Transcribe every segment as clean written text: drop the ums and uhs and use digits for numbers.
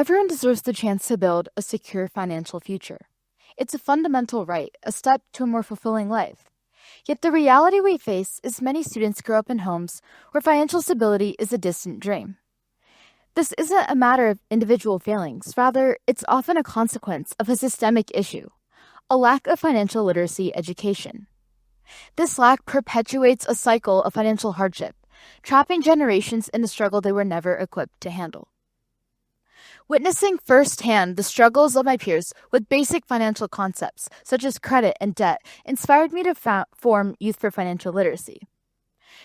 Everyone deserves the chance to build a secure financial future. It's a fundamental right, a step to a more fulfilling life. Yet the reality we face is many students grow up in homes where financial stability is a distant dream. This isn't a matter of individual failings, rather, it's often a consequence of a systemic issue, a lack of financial literacy education. This lack perpetuates a cycle of financial hardship, trapping generations in a struggle they were never equipped to handle. Witnessing firsthand the struggles of my peers with basic financial concepts, such as credit and debt, inspired me to form Youth for Financial Literacy.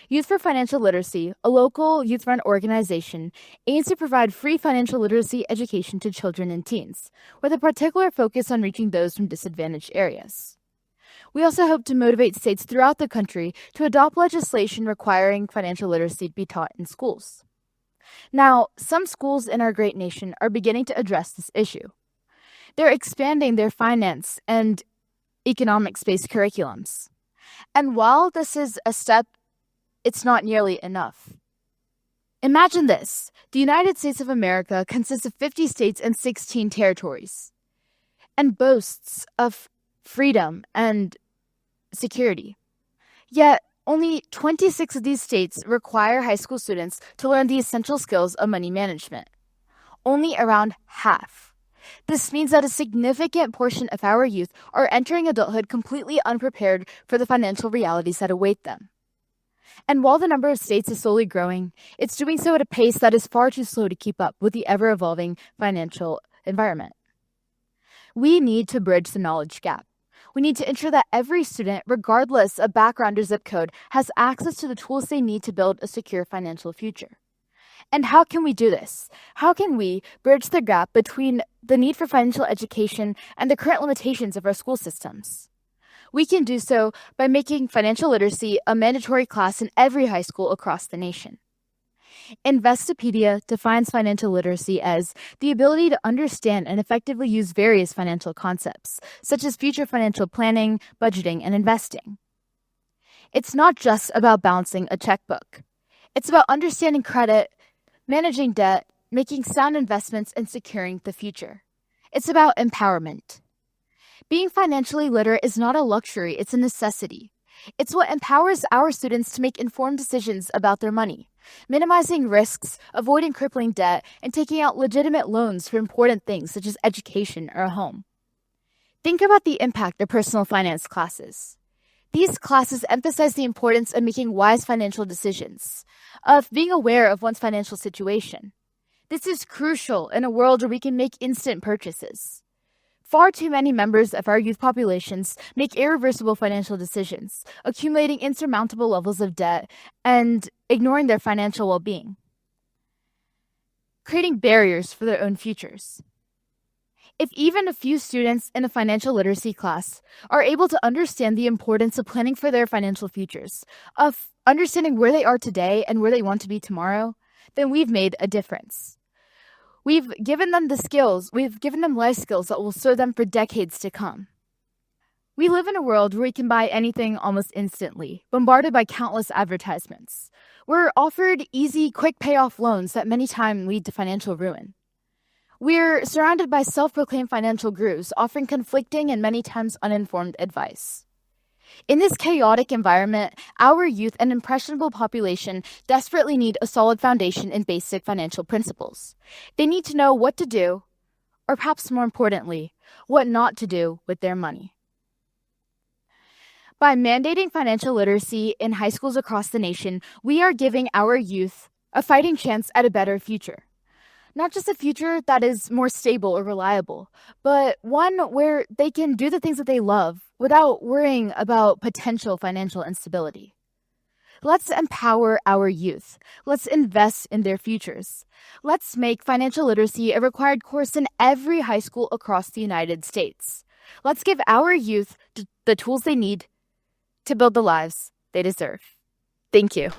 Youth for Financial Literacy, a local youth-run organization, aims to provide free financial literacy education to children and teens, with a particular focus on reaching those from disadvantaged areas. We also hope to motivate states throughout the country to adopt legislation requiring financial literacy to be taught in schools. Now, some schools in our great nation are beginning to address this issue. They're expanding their finance and economics-based curriculums. And while this is a step, it's not nearly enough. Imagine this. The United States of America consists of 50 states and 16 territories, and boasts of freedom and security. Yet, only 26 of these states require high school students to learn the essential skills of money management. Only around half. This means that a significant portion of our youth are entering adulthood completely unprepared for the financial realities that await them. And while the number of states is slowly growing, it's doing so at a pace that is far too slow to keep up with the ever-evolving financial environment. We need to bridge the knowledge gap. We need to ensure that every student, regardless of background or zip code, has access to the tools they need to build a secure financial future. And how can we do this? How can we bridge the gap between the need for financial education and the current limitations of our school systems? We can do so by making financial literacy a mandatory class in every high school across the nation. Investopedia defines financial literacy as the ability to understand and effectively use various financial concepts, such as future financial planning, budgeting, and investing. It's not just about balancing a checkbook. It's about understanding credit, managing debt, making sound investments, and securing the future. It's about empowerment. Being financially literate is not a luxury, it's a necessity. It's what empowers our students to make informed decisions about their money, minimizing risks, avoiding crippling debt, and taking out legitimate loans for important things such as education or a home. Think about the impact of personal finance classes. These classes emphasize the importance of making wise financial decisions, of being aware of one's financial situation. This is crucial in a world where we can make instant purchases. Far too many members of our youth populations make irreversible financial decisions, accumulating insurmountable levels of debt and ignoring their financial well-being, creating barriers for their own futures. If even a few students in a financial literacy class are able to understand the importance of planning for their financial futures, of understanding where they are today and where they want to be tomorrow, then we've made a difference. We've given them the skills, we've given them life skills that will serve them for decades to come. We live in a world where we can buy anything almost instantly, bombarded by countless advertisements. We're offered easy, quick payoff loans that many times lead to financial ruin. We're surrounded by self-proclaimed financial gurus offering conflicting and many times uninformed advice. In this chaotic environment, our youth and impressionable population desperately need a solid foundation in basic financial principles. They need to know what to do, or perhaps more importantly, what not to do with their money. By mandating financial literacy in high schools across the nation, we are giving our youth a fighting chance at a better future. Not just a future that is more stable or reliable, but one where they can do the things that they love without worrying about potential financial instability. Let's empower our youth. Let's invest in their futures. Let's make financial literacy a required course in every high school across the United States. Let's give our youth the tools they need to build the lives they deserve. Thank you.